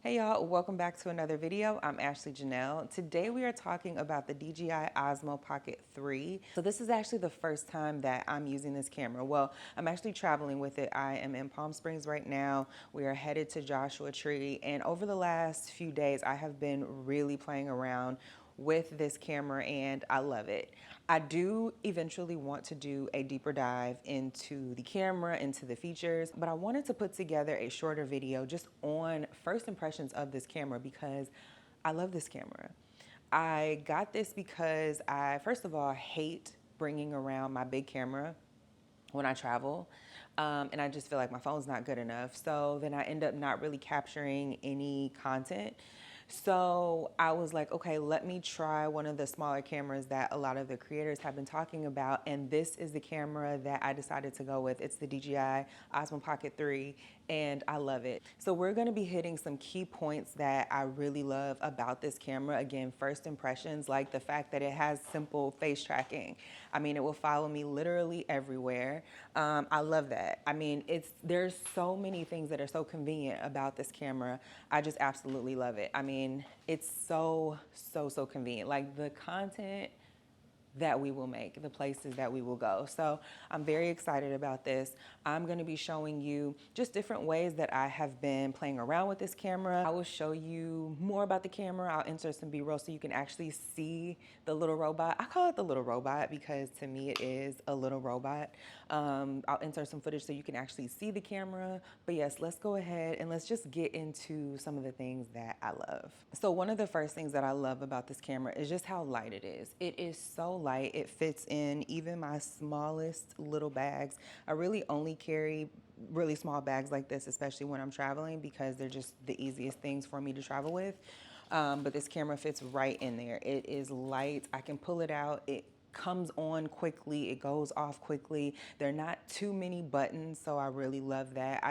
Hey y'all, welcome back to another video. I'm Ashley Janelle. Today we are talking about the DJI Osmo Pocket 3. So this is actually the first time that I'm using this camera. Well, I'm actually traveling with it. I am in Palm Springs right now. We are headed to Joshua Tree, and over the last few days I have been really playing around with this camera and I love it. I do eventually want to do a deeper dive into the camera, into the features, but I wanted to put together a shorter video just on first impressions of this camera because I love this camera. I got this because I, first of all, hate bringing around my big camera when I travel. And I just feel like my phone's not good enough. So then I end up not really capturing any content. So I was like, okay, let me try one of the smaller cameras that a lot of the creators have been talking about. And this is the camera that I decided to go with. It's the DJI Osmo Pocket 3, and I love it. So we're gonna be hitting some key points that I really love about this camera. Again, first impressions, like the fact that it has simple face tracking. I mean, it will follow me literally everywhere. I love that. I mean, there's so many things that are so convenient about this camera. I just absolutely love it. I mean, it's so convenient. Like the content that we will make, the places that we will go. So I'm very excited about this. I'm gonna be showing you just different ways that I have been playing around with this camera. I will show you more about the camera. I'll insert some B-roll so you can actually see the little robot. I call it the little robot because to me it is a little robot. I'll insert some footage so you can actually see the camera. But yes, let's go ahead and let's just get into some of the things that I love. So one of the first things that I love about this camera is just how light it is. It is so light. It fits in even my smallest little bags. I really only carry really small bags like this, especially when I'm traveling, because they're just the easiest things for me to travel with. But this camera fits right in there. It is light. I can pull it out. It comes on quickly, it goes off quickly. There are not too many buttons, so I really love that.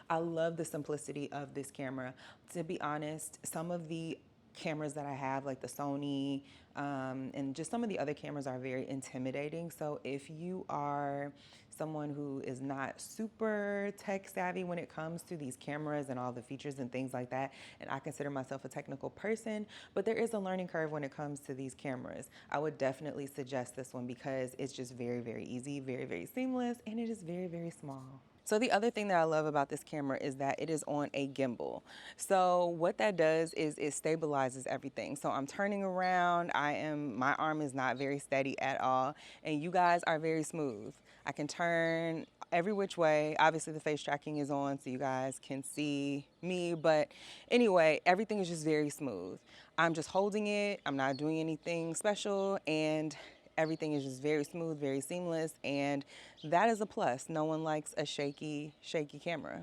I love the simplicity of this camera. To be honest, some of the cameras that I have, like the Sony, and just some of the other cameras are very intimidating. So if you are someone who is not super tech savvy when it comes to these cameras and all the features and things like that, and I consider myself a technical person, but there is a learning curve when it comes to these cameras, I would definitely suggest this one because it's just very easy, very seamless, and it is very small. So the other thing that I love about this camera is that it is on a gimbal. So what that does is it stabilizes everything. So I'm turning around, my arm is not very steady at all, and you guys are very smooth. I can turn every which way. Obviously the face tracking is on so you guys can see me, but anyway, everything is just very smooth. I'm just holding it, I'm not doing anything special, and everything is just very smooth, very seamless, and that is a plus. No one likes a shaky camera.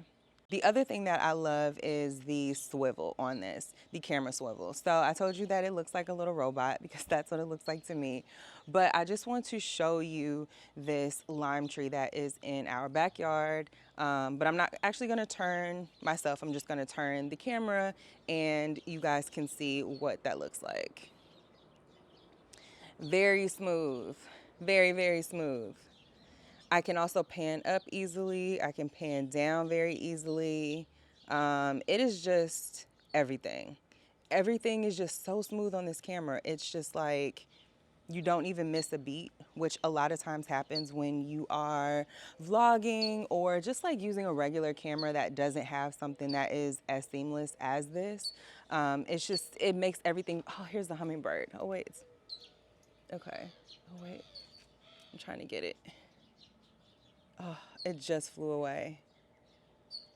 The other thing that I love is the swivel on this, the camera swivel. So I told you that it looks like a little robot because that's what it looks like to me. But I just want to show you this lime tree that is in our backyard. But I'm not actually gonna turn myself, I'm just gonna turn the camera and you guys can see what that looks like. Very smooth, very smooth. I can also pan up easily. I can pan down very easily. It is just everything. Everything is just so smooth on this camera. It's just like you don't even miss a beat, which a lot of times happens when you are vlogging or just like using a regular camera that doesn't have something that is as seamless as this. It makes everything, oh, here's the hummingbird. Oh, wait. Okay. Oh, wait. I'm trying to get it. Oh, it just flew away.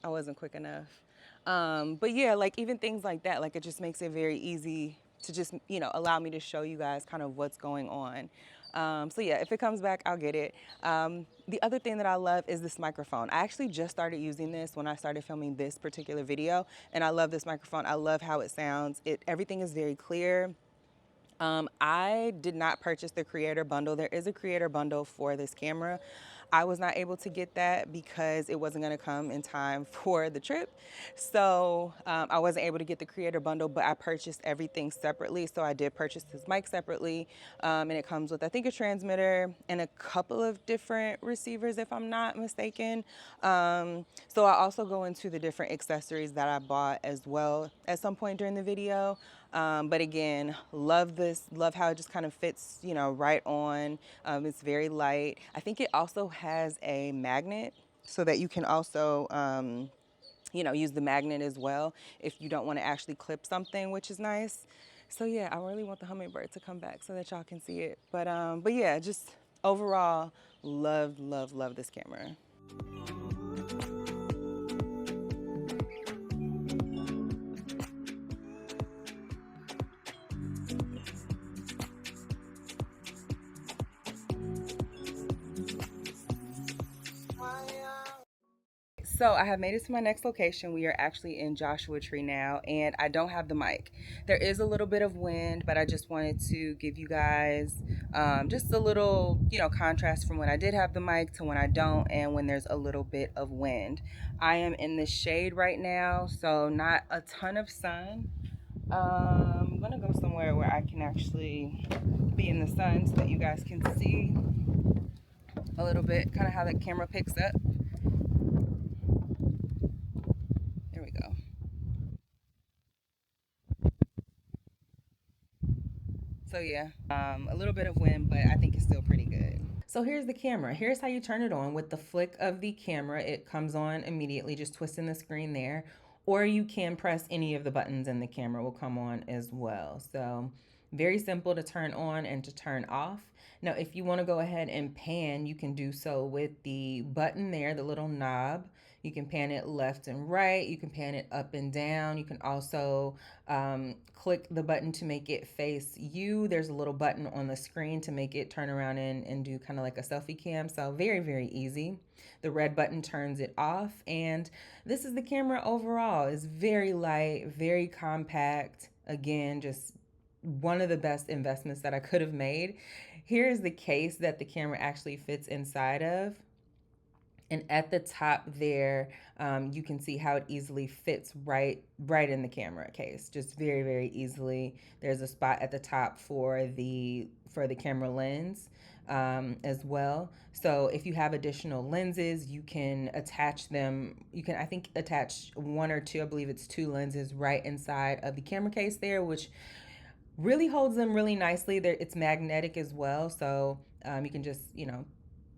I wasn't quick enough. But yeah, like even things like that, like it just makes it very easy to just, allow me to show you guys kind of what's going on. So yeah, if it comes back, I'll get it. The other thing that I love is this microphone. I actually just started using this when I started filming this particular video, and I love this microphone. I love how it sounds. Everything is very clear. I did not purchase the creator bundle. There is a creator bundle for this camera. I was not able to get that because it wasn't going to come in time for the trip. So I wasn't able to get the creator bundle, but I purchased everything separately. So I did purchase this mic separately, and it comes with, I think, a transmitter and a couple of different receivers, if I'm not mistaken. So I also go into the different accessories that I bought as well at some point during the video. But again, love this, love how it just kind of fits, you know, right on. It's very light. I think it also has a magnet so that you can also, you know, use the magnet as well if you don't want to actually clip something, which is nice. So yeah, I really want the hummingbird to come back so that y'all can see it. But yeah, just overall, love this camera. So I have made it to my next location. We are actually in Joshua Tree now, and I don't have the mic. There is a little bit of wind, but I just wanted to give you guys just a little, you know, contrast from when I did have the mic to when I don't, and when there's a little bit of wind. I am in the shade right now, so not a ton of sun. I'm gonna go somewhere where I can actually be in the sun so that you guys can see a little bit kind of how the camera picks up. There we go. So yeah, a little bit of wind, but I think it's still pretty good. So here's the camera. Here's how you turn it on. With the flick of the camera, it comes on immediately, just twisting the screen there. Or you can press any of the buttons and the camera will come on as well. So very simple to turn on and to turn off. Now, if you want to go ahead and pan, you can do so with the button there, the little knob. You can pan it left and right. You can pan it up and down. You can also click the button to make it face you. There's a little button on the screen to make it turn around and do kind of like a selfie cam. So very easy. The red button turns it off. And this is the camera overall. It's very light, very compact. Again, just one of the best investments that I could have made. Here's the case that the camera actually fits inside of. And at the top there, you can see how it easily fits right in the camera case, just very easily. There's a spot at the top for the camera lens as well. So if you have additional lenses, you can attach them. You can, I think, attach one or two, I believe it's two lenses right inside of the camera case there, which really holds them really nicely. It's magnetic as well, so you can just, you know,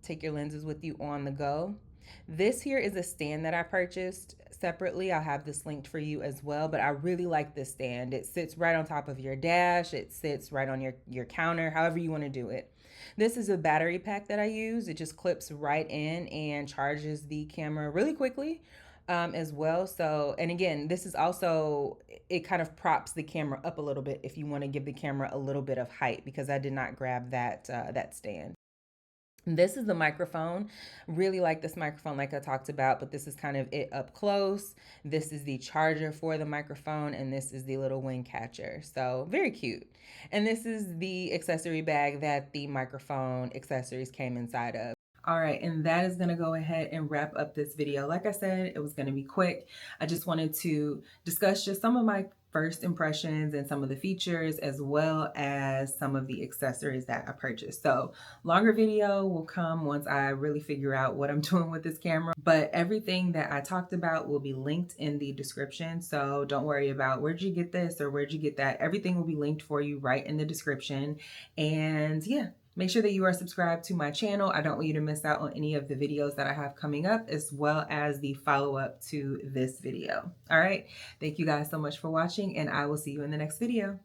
take your lenses with you on the go. This here is a stand that I purchased separately. I'll have this linked for you as well, but I really like this stand. It sits right on top of your dash. It sits right on your counter, however you want to do it. This is a battery pack that I use. It just clips right in and charges the camera really quickly. As well. So, and again, this is also, it kind of props the camera up a little bit if you want to give the camera a little bit of height, because I did not grab that stand. This is the microphone. Really like this microphone, like I talked about, but this is kind of it up close. This is the charger for the microphone, and this is the little wing catcher. So very cute. And this is the accessory bag that the microphone accessories came inside of. All right, and that is going to go ahead and wrap up this video. Like I said, it was going to be quick. I just wanted to discuss just some of my first impressions and some of the features, as well as some of the accessories that I purchased. So longer video will come once I really figure out what I'm doing with this camera, but everything that I talked about will be linked in the description. So don't worry about where'd you get this or where'd you get that. Everything will be linked for you right in the description. And yeah, make sure that you are subscribed to my channel. I don't want you to miss out on any of the videos that I have coming up, as well as the follow-up to this video. All right. Thank you guys so much for watching, and I will see you in the next video.